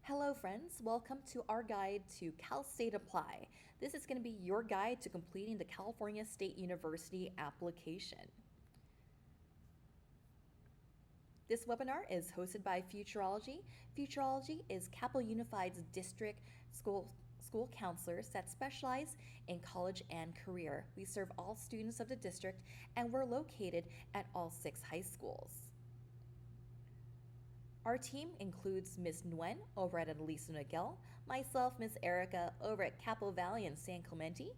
Hello friends, welcome to our guide to Cal State Apply. This is going to be your guide to completing the California State University application. This webinar is hosted by Futureology. Futureology is Capital Unified's district school counselors that specialize in college and career. We serve all students of the district and we're located at all 6 high schools. Our team includes Ms. Nguyen over at Elisa Miguel, myself, Ms. Erica over at Capo Valley and San Clemente,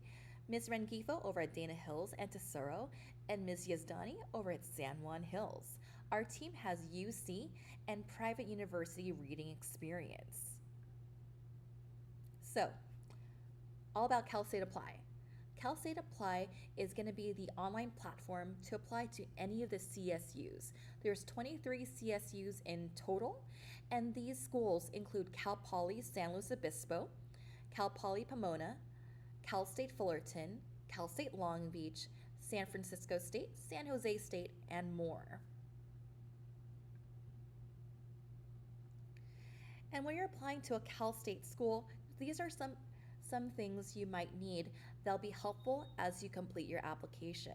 Ms. Rengifo over at Dana Hills and Tesoro, and Ms. Yazdani over at San Juan Hills. Our team has UC and private university reading experience. So, all about Cal State Apply. Cal State Apply is going to be the online platform to apply to any of the CSUs. There's 23 CSUs in total, and these schools include Cal Poly San Luis Obispo, Cal Poly Pomona, Cal State Fullerton, Cal State Long Beach, San Francisco State, San Jose State, and more. And when you're applying to a Cal State school, these are some things you might need that'll be helpful as you complete your application.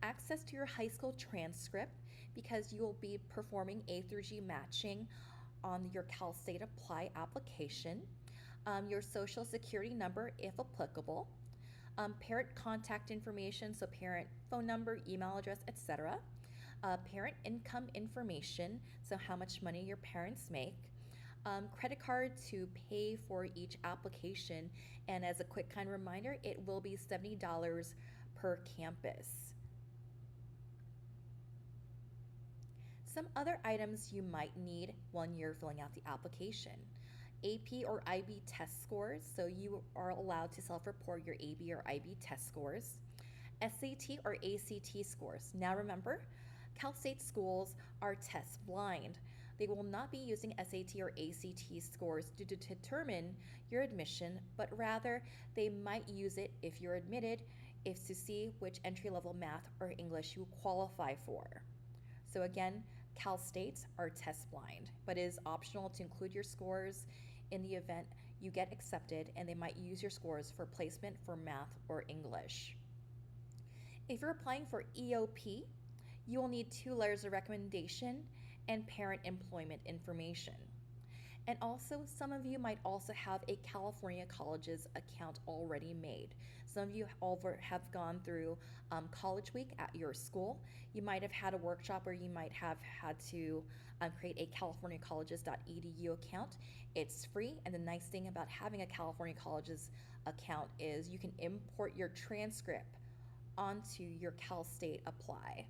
Access to your high school transcript, because you will be performing A through G matching on your Cal State Apply application. Your social security number if applicable. Parent contact information, so parent phone number, email address, etc. Parent income information, so how much money your parents make. Credit card to pay for each application, and as a quick kind reminder, it will be $70 per campus. Some other items you might need when you're filling out the application. AP or IB test scores, so you are allowed to self-report your AB or IB test scores. SAT or ACT scores. Now remember, Cal State schools are test blind. They will not be using SAT or ACT scores to determine your admission, but rather they might use it if you're admitted, if to see which entry-level math or English you qualify for. So again, Cal States are test blind, but it is optional to include your scores in the event you get accepted, and they might use your scores for placement for math or English. If you're applying for EOP, you will need 2 letters of recommendation and parent employment information. And also, some of you might also have a California Colleges account already made. Some of you have gone through College Week at your school. You might have had a workshop, or you might have had to create a californiacolleges.edu account. It's free, and the nice thing about having a California Colleges account is you can import your transcript onto your Cal State Apply.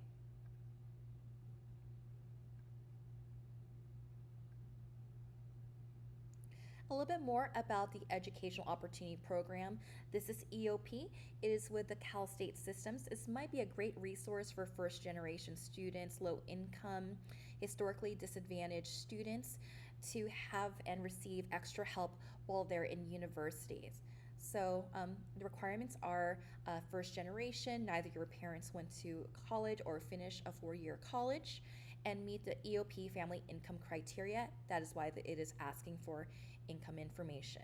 A little bit more about the Educational Opportunity Program. This is EOP. It is with the Cal State Systems. This might be a great resource for first-generation students, low-income, historically disadvantaged students to have and receive extra help while they're in universities. So the requirements are first generation, neither your parents went to college or finished a 4-year college, and meet the EOP family income criteria. That is why it is asking for income information.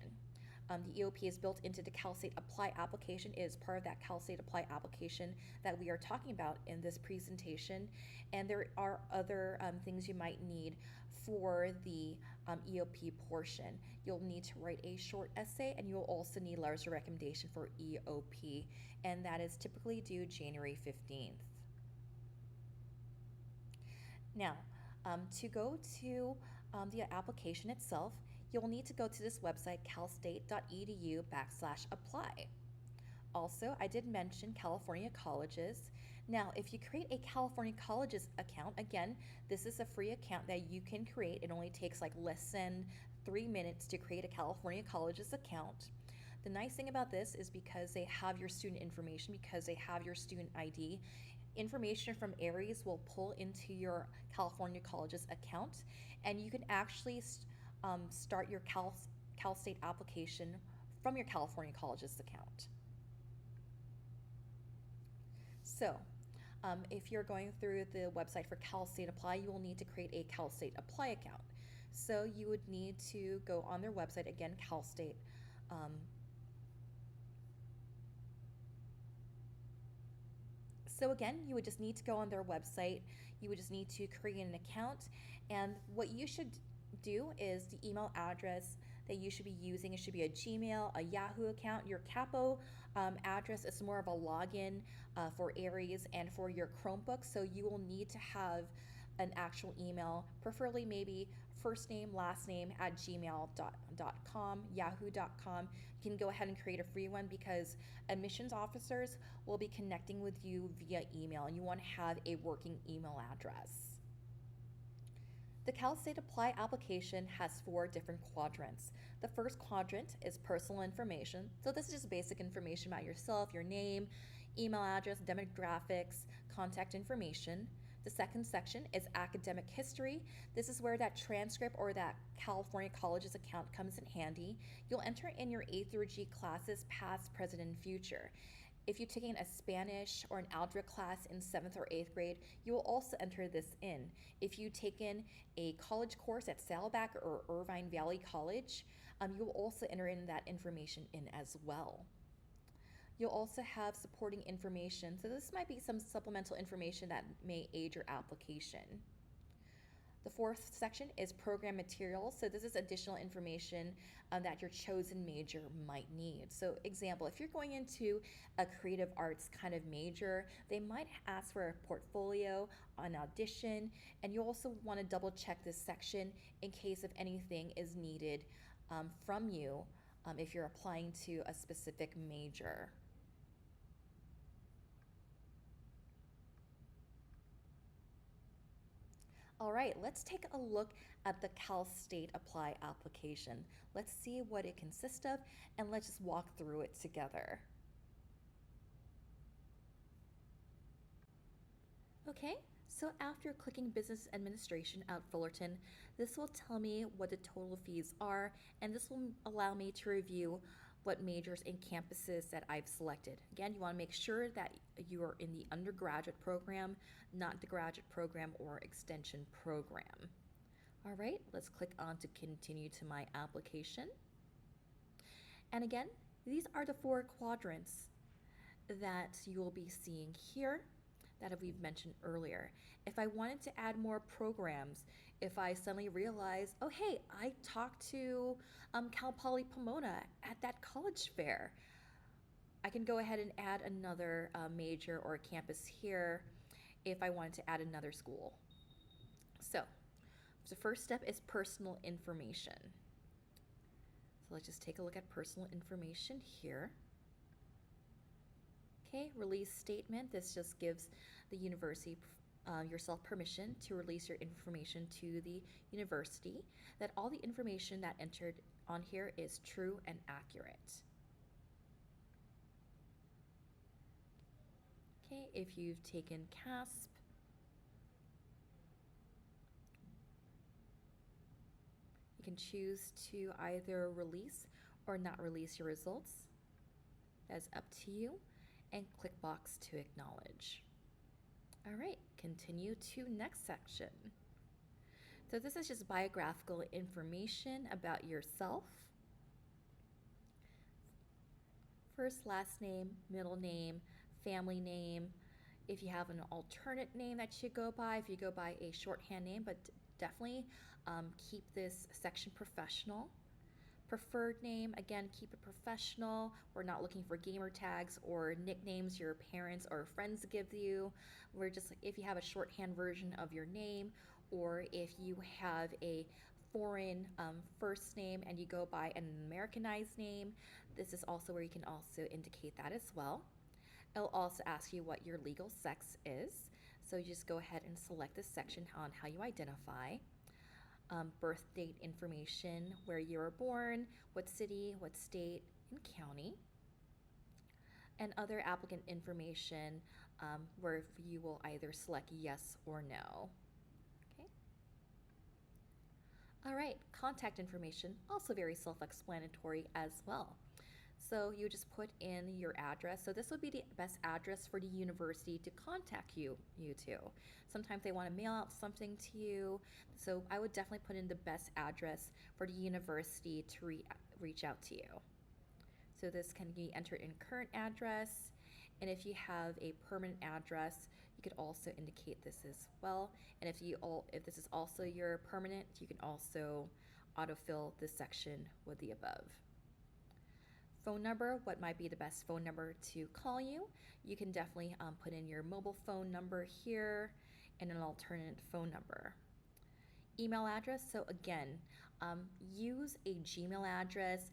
The EOP is built into the Cal State Apply application. It is part of that Cal State Apply application that we are talking about in this presentation. And there are other things you might need for the EOP portion. You'll need to write a short essay, and you'll also need letters of recommendation for EOP, and that is typically due January 15th. Now, to go to the application itself, you'll need to go to this website, calstate.edu/apply. Also, I did mention California Colleges. Now, if you create a California Colleges account, again, this is a free account that you can create. It only takes like less than 3 minutes to create a California Colleges account. The nice thing about this is because they have your student information, because they have your student ID, information from Aries will pull into your California Colleges account, and you can actually start your Cal State application from your California Colleges account. So, if you're going through the website for Cal State Apply, you will need to create a Cal State Apply account. So you would need to go on their website, again, Cal State. So again, you would just need to go on their website. You would just need to create an account. And what you should do is the email address that you should be using, it should be a Gmail, a Yahoo account. Your Capo address is more of a login for Aries and for your Chromebook. So you will need to have an actual email, preferably maybe first name, last name at gmail.com, yahoo.com. You can go ahead and create a free one because admissions officers will be connecting with you via email and you want to have a working email address. The Cal State Apply application has 4 different quadrants. The first quadrant is personal information. So this is just basic information about yourself, your name, email address, demographics, contact information. The second section is academic history. This is where that transcript or that California Colleges account comes in handy. You'll enter in your A through G classes, past, present, and future. If you're taking a Spanish or an algebra class in 7th or 8th grade, you will also enter this in. If you've taken a college course at Saddleback or Irvine Valley College, you will also enter in that information in as well. You'll also have supporting information. So this might be some supplemental information that may aid your application. The fourth section is program materials. So this is additional information that your chosen major might need. So example, if you're going into a creative arts kind of major, they might ask for a portfolio, an audition, and you also want to double check this section in case if anything is needed from you if you're applying to a specific major. All right, let's take a look at the Cal State Apply application. Let's see what it consists of and let's just walk through it together. Okay, so after clicking Business Administration at Fullerton, this will tell me what the total fees are, and this will allow me to review what majors and campuses that I've selected. Again, you want to make sure that you are in the undergraduate program, not the graduate program or extension program. All right, let's click on to continue to my application. And again, these are the 4 quadrants that you will be seeing here that we've mentioned earlier. If I wanted to add more programs, if I suddenly realize, oh hey, I talked to Cal Poly Pomona at that college fair, I can go ahead and add another major or campus here if I wanted to add another school. So the first step is personal information. So let's just take a look at personal information here. Okay, release statement. This just gives the university yourself permission to release your information to the university, that all the information that entered on here is true and accurate. Okay, if you've taken CASP, you can choose to either release or not release your results. That's up to you. And click box to acknowledge. All right, continue to next section. So this is just biographical information about yourself. First, last name, middle name, family name. If you have an alternate name that you go by, if you go by a shorthand name, but definitely keep this section professional. Preferred name, again, keep it professional. We're not looking for gamer tags or nicknames your parents or friends give you. We're just like, if you have a shorthand version of your name, or if you have a foreign first name and you go by an Americanized name, this is also where you can also indicate that as well. It'll also ask you what your legal sex is. So you just go ahead and select this section on how you identify. Birth date information, where you were born, what city, what state, and county, and other applicant information where you will either select yes or no. Okay. All right, contact information, also very self-explanatory as well. So you just put in your address. So this would be the best address for the university to contact you to. Sometimes they want to mail out something to you. So I would definitely put in the best address for the university to reach out to you. So this can be entered in current address. And if you have a permanent address, you could also indicate this as well. And if this is also your permanent, you can also autofill this section with the above. Phone number, what might be the best phone number to call you? You can definitely put in your mobile phone number here and an alternate phone number. Email address, so again, use a Gmail address,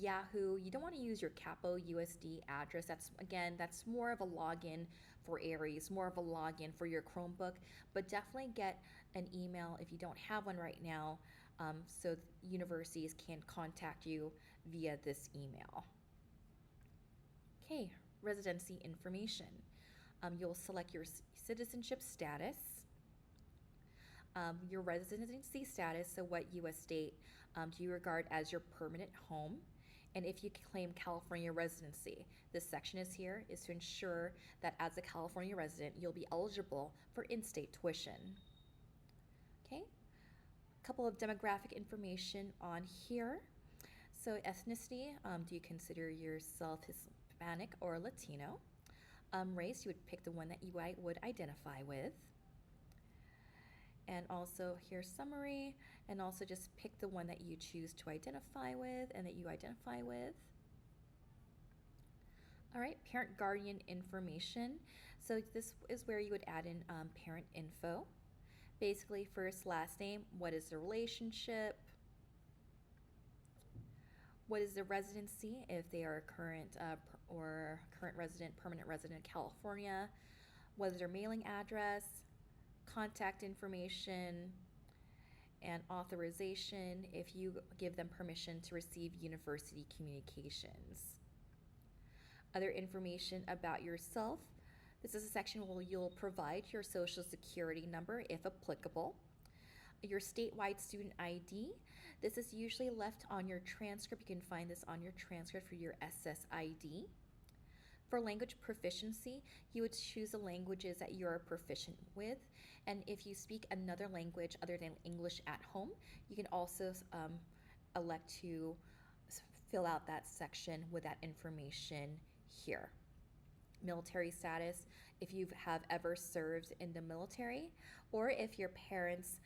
Yahoo. You don't want to use your Capo USD address. That's more of a login for Aries, more of a login for your Chromebook, but definitely get an email if you don't have one right now, so universities can contact you via this email. Okay, residency information. You'll select your citizenship status, your residency status, so what U.S. state do you regard as your permanent home, and if you claim California residency. This section is to ensure that as a California resident, you'll be eligible for in-state tuition. Okay, a couple of demographic information on here. So ethnicity, do you consider yourself Hispanic or Latino? Race, you would pick the one that you would identify with. And also here's summary, and also just pick the one that you choose to identify with and that you identify with. All right, parent guardian information. So this is where you would add in parent info. Basically, first, last name, what is the relationship? What is the residency, if they are current resident, permanent resident of California? What is their mailing address? Contact information, and authorization if you give them permission to receive university communications. Other information about yourself. This is a section where you'll provide your social security number if applicable. Your statewide student ID. This is usually left on your transcript. You can find this on your transcript for your SSID. For language proficiency, you would choose the languages that you're proficient with. And if you speak another language other than English at home, you can also elect to fill out that section with that information here. Military status, if you have ever served in the military, or if your parents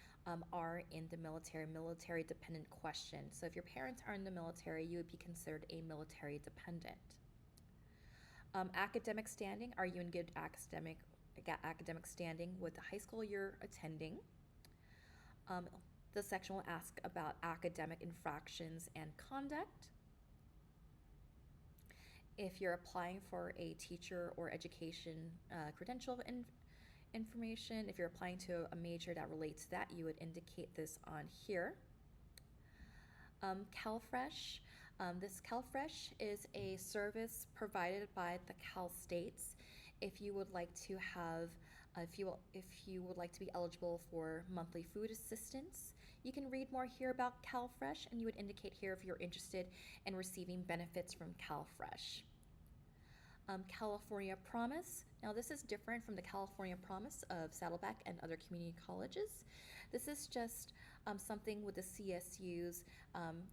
are in the military dependent question. So if your parents are in the military, you would be considered a military dependent. Academic standing, are you in good academic standing with the high school you're attending? The section will ask about academic infractions and conduct. If you're applying for a teacher or education credential information, if you're applying to a major that relates to that, you would indicate this on here. CalFresh. This CalFresh is a service provided by the Cal States. If you would like to have, if you would like to be eligible for monthly food assistance, you can read more here about CalFresh, and you would indicate here if you're interested in receiving benefits from CalFresh. California Promise. Now this is different from the California Promise of Saddleback and other community colleges. This is just something with the CSUs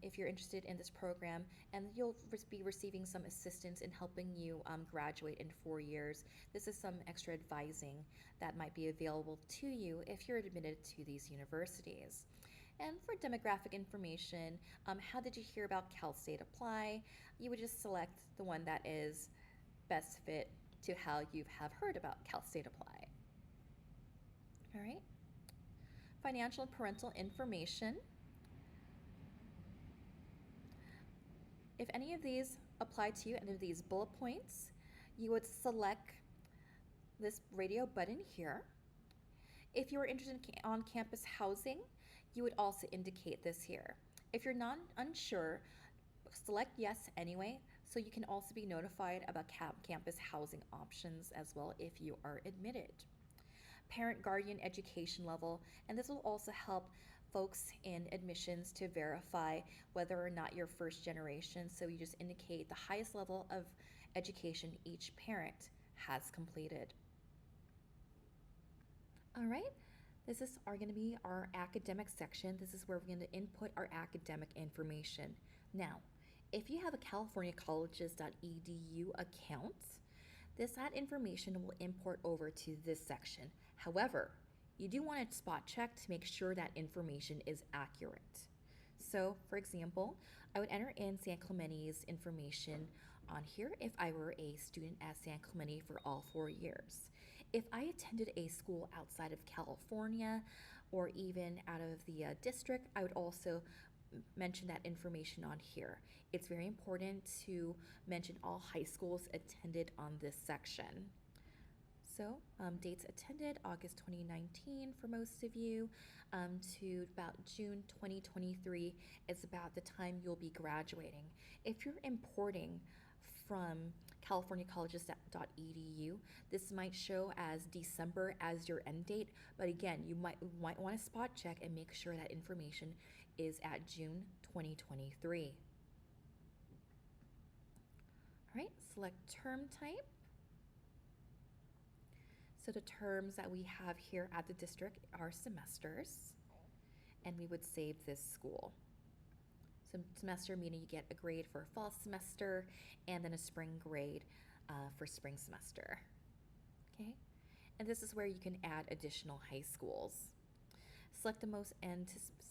if you're interested in this program, and you'll be receiving some assistance in helping you graduate in 4 years. This is some extra advising that might be available to you if you're admitted to these universities. And for demographic information, how did you hear about Cal State Apply? You would just select the one that is best fit to how you have heard about Cal State Apply. All right. Financial and parental information. If any of these apply to you, any of these bullet points, you would select this radio button here. If you are interested in on-campus housing, you would also indicate this here. If you're unsure, select yes anyway, so you can also be notified about campus housing options as well if you are admitted. Parent guardian education level, and this will also help folks in admissions to verify whether or not you're first generation. So you just indicate the highest level of education each parent has completed. All right, this is going to be our academic section. This is where we're going to input our academic information. Now, if you have a californiacolleges.edu account, that information will import over to this section. However, you do want to spot check to make sure that information is accurate. So, for example, I would enter in San Clemente's information on here if I were a student at San Clemente for all 4 years. If I attended a school outside of California or even out of the district, I would also mention that information on here. It's very important to mention all high schools attended on this section. So dates attended, August 2019 for most of you to about June 2023 is about the time you'll be graduating. If you're importing from californiacolleges.edu, this might show as December as your end date, but again, you might want to spot check and make sure that information is at June 2023. All right, select term type. So the terms that we have here at the district are semesters, and we would save this school. So semester meaning you get a grade for a fall semester and then a spring grade for spring semester. Okay, and this is where you can add additional high schools. Select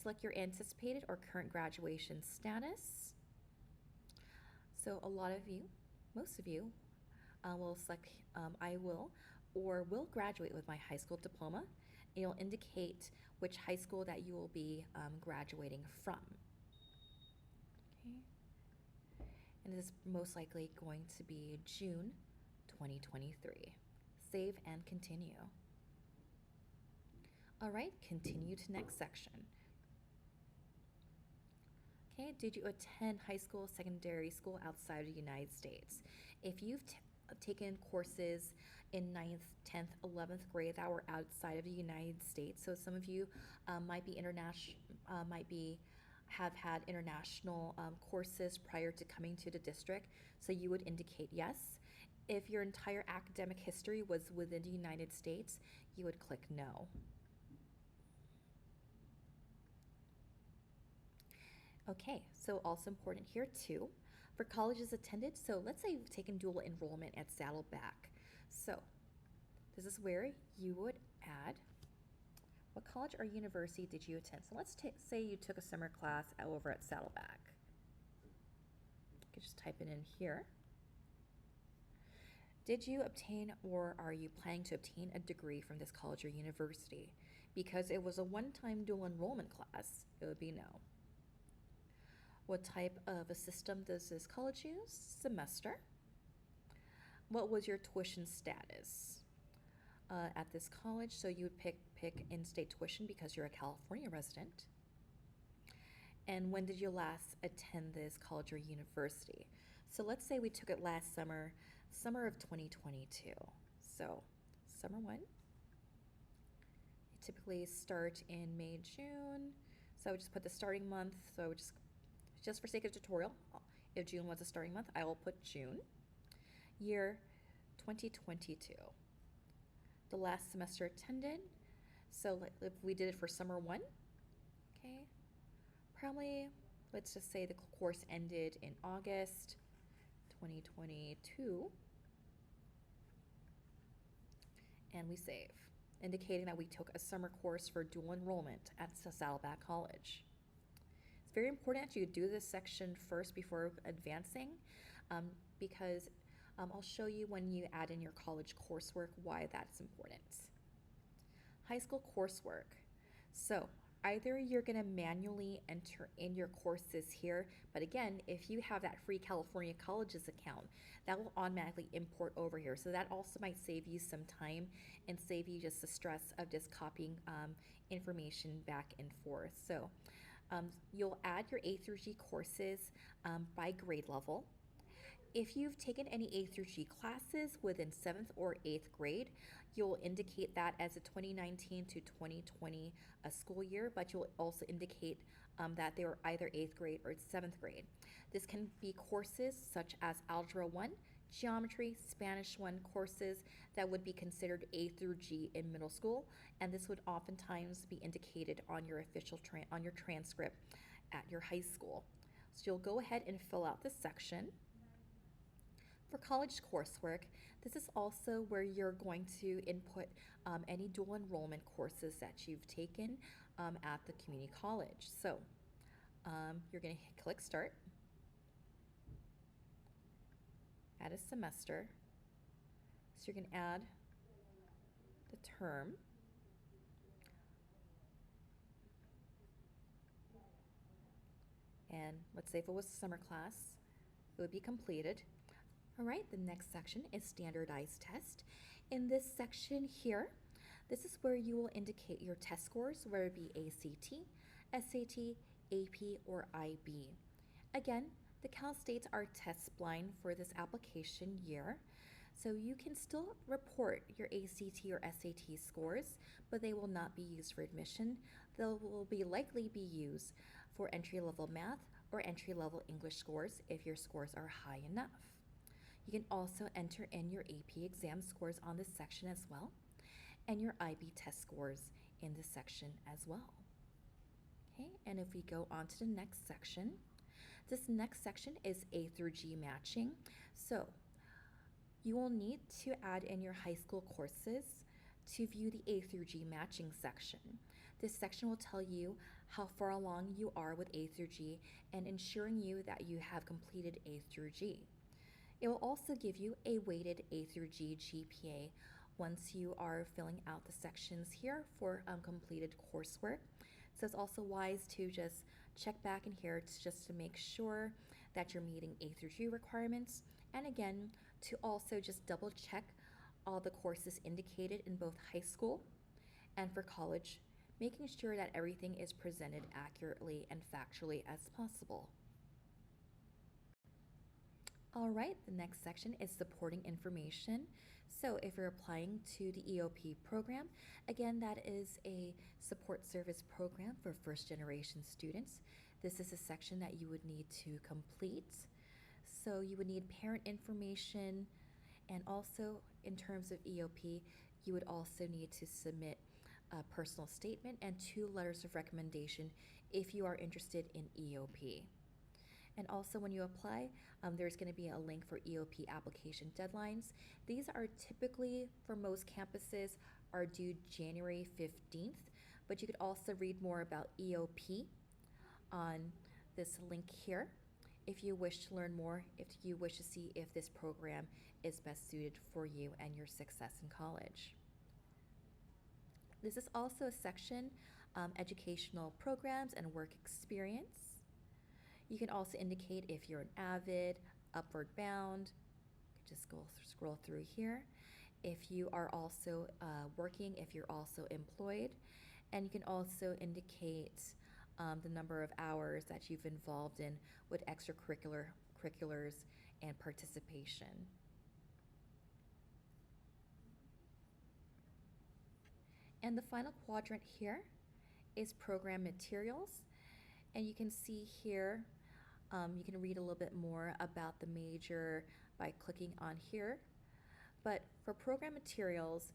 select your anticipated or current graduation status. So a lot of you, most of you, will select I will or will graduate with my high school diploma. It'll indicate which high school that you will be graduating from. Okay. And this is most likely going to be June 2023. Save and continue. All right, continue to next section. Okay, did you attend high school, secondary school outside of the United States? If you've taken courses in 9th, 10th, 11th grade that were outside of the United States, so some of you might be international, have had international courses prior to coming to the district, so you would indicate yes. If your entire academic history was within the United States, you would click no. Okay, so also important here too, for colleges attended, so let's say you've taken dual enrollment at Saddleback. So this is where you would add what college or university did you attend. So let's say you took a summer class over at Saddleback. You can just type it in here. Did you obtain or are you planning to obtain a degree from this college or university? Because it was a one-time dual enrollment class, it would be no. What type of a system does this college use? Semester. What was your tuition status at this college? So you would pick in-state tuition because you're a California resident. And when did you last attend this college or university? So let's say we took it last summer of 2022. So summer 1. You typically start in May, June. So I would just put the starting month. So I would just for sake of tutorial, if June was a starting month, I will put June. Year 2022. The last semester attended. So if we did it for summer 1, okay, probably let's just say the course ended in August 2022. And we save, indicating that we took a summer course for dual enrollment at Saddleback College. It's very important that you do this section first before advancing because I'll show you when you add in your college coursework why that's important. High school coursework. So either you're going to manually enter in your courses here, but again, if you have that free California Colleges account, that will automatically import over here. So that also might save you some time and save you just the stress of just copying information back and forth. So you'll add your A through G courses by grade level. If you've taken any A through G classes within 7th or 8th grade, You'll indicate that as a 2019 to 2020 school year, but you'll also indicate that they were either 8th grade or 7th grade. This can be courses such as Algebra 1, Geometry, Spanish 1 courses that would be considered A through G in middle school, and this would oftentimes be indicated on your on your transcript at your high school. So you'll go ahead and fill out this section. For college coursework, this is also where you're going to input any dual enrollment courses that you've taken at the community college. So you're going to click Start, add a semester. So you're going to add the term. And let's say if it was a summer class, it would be completed. All right, the next section is standardized test. In this section here, this is where you will indicate your test scores, whether it be ACT, SAT, AP, or IB. Again, the Cal States are test blind for this application year, so you can still report your ACT or SAT scores, but they will not be used for admission. They will likely be used for entry-level math or entry-level English scores if your scores are high enough. You can also enter in your AP exam scores on this section as well, and your IB test scores in this section as well. Okay, and if we go on to the next section, this next section is A through G matching. So you will need to add in your high school courses to view the A through G matching section. This section will tell you how far along you are with A through G and ensuring you that you have completed A through G. It will also give you a weighted A through G GPA once you are filling out the sections here for completed coursework. So it's also wise to just check back in here just to make sure that you're meeting A through G requirements, and again, to also just double check all the courses indicated in both high school and for college, making sure that everything is presented accurately and factually as possible. All right, the next section is supporting information. So if you're applying to the EOP program, again, that is a support service program for first generation students. This is a section that you would need to complete. So you would need parent information, and also in terms of EOP, you would also need to submit a personal statement and 2 letters of recommendation if you are interested in EOP. And also when you apply, there's going to be a link for Eop Application Deadlines. These are typically, for most campuses, are due January 15th, but you could also read more about EOP on this link here if you wish to learn more, if you wish to see if this program is best suited for you and your success in college. This is also a section, educational programs and work experience. You can also indicate if you're an avid, upward bound. You can just scroll through here. If you are also working, if you're also employed, and you can also indicate the number of hours that you've involved in with extracurriculars and participation. And the final quadrant here is program materials. And you can see here, you can read a little bit more about the major by clicking on here. But for program materials,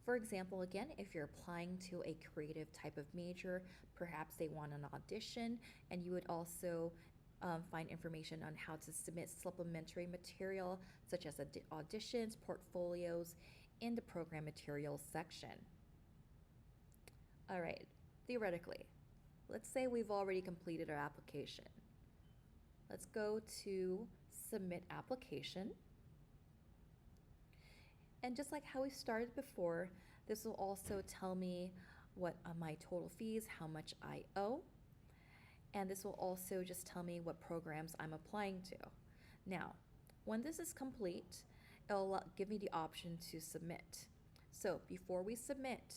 for example, again, if you're applying to a creative type of major, perhaps they want an audition, and you would also find information on how to submit supplementary material such as auditions, portfolios in the program materials section. All right, theoretically, let's say we've already completed our application. Let's go to Submit Application. And just like how we started before, this will also tell me what my total fees, how much I owe. And this will also just tell me what programs I'm applying to. Now, when this is complete, it'll give me the option to submit. So before we submit,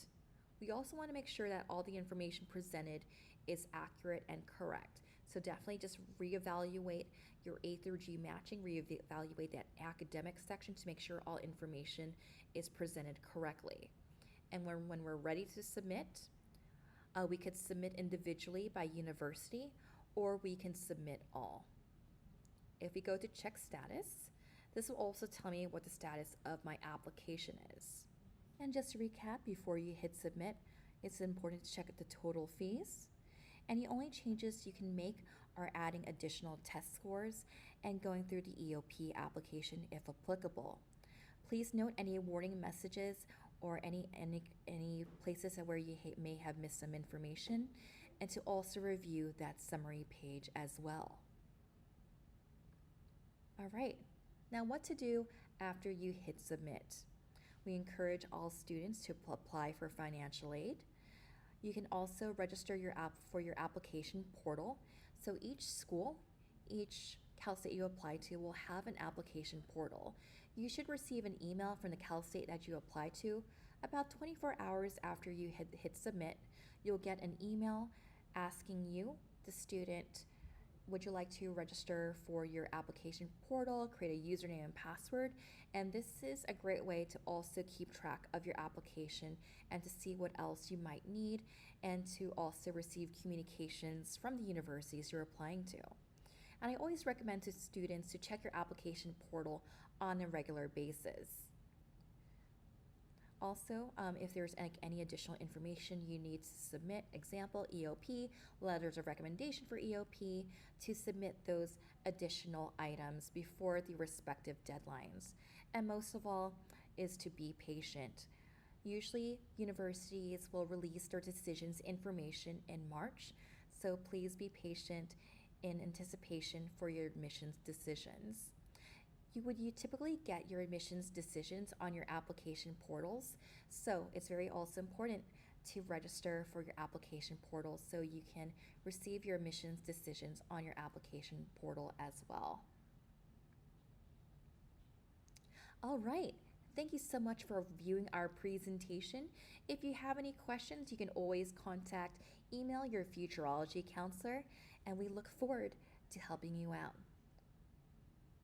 we also want to make sure that all the information presented is accurate and correct. So definitely just reevaluate your A through G matching, reevaluate that academic section to make sure all information is presented correctly. And when we're ready to submit, we could submit individually by university, or we can submit all. If we go to check status, this will also tell me what the status of my application is. And just to recap, before you hit submit, it's important to check the total fees. Any only changes you can make are adding additional test scores and going through the EOP application if applicable. Please note any warning messages or any places where you may have missed some information, and to also review that summary page as well. All right, now what to do after you hit submit. We encourage all students to apply for financial aid. You can also register your for your application portal. So each school, each Cal State you apply to will have an application portal. You should receive an email from the Cal State that you apply to about 24 hours after you hit submit. You'll get an email asking you, the student, would you like to register for your application portal, create a username and password? And this is a great way to also keep track of your application and to see what else you might need, and to also receive communications from the universities you're applying to. And I always recommend to students to check your application portal on a regular basis. Also, if there's any additional information you need to submit, example, EOP, letters of recommendation for EOP, to submit those additional items before the respective deadlines. And most of all is to be patient. Usually, universities will release their decisions information in March, so please be patient in anticipation for your admissions decisions. You typically get your admissions decisions on your application portals, so it's very also important to register for your application portal so you can receive your admissions decisions on your application portal as well. All right, thank you so much for viewing our presentation. If you have any questions, you can always email your Futureology counselor, and we look forward to helping you out.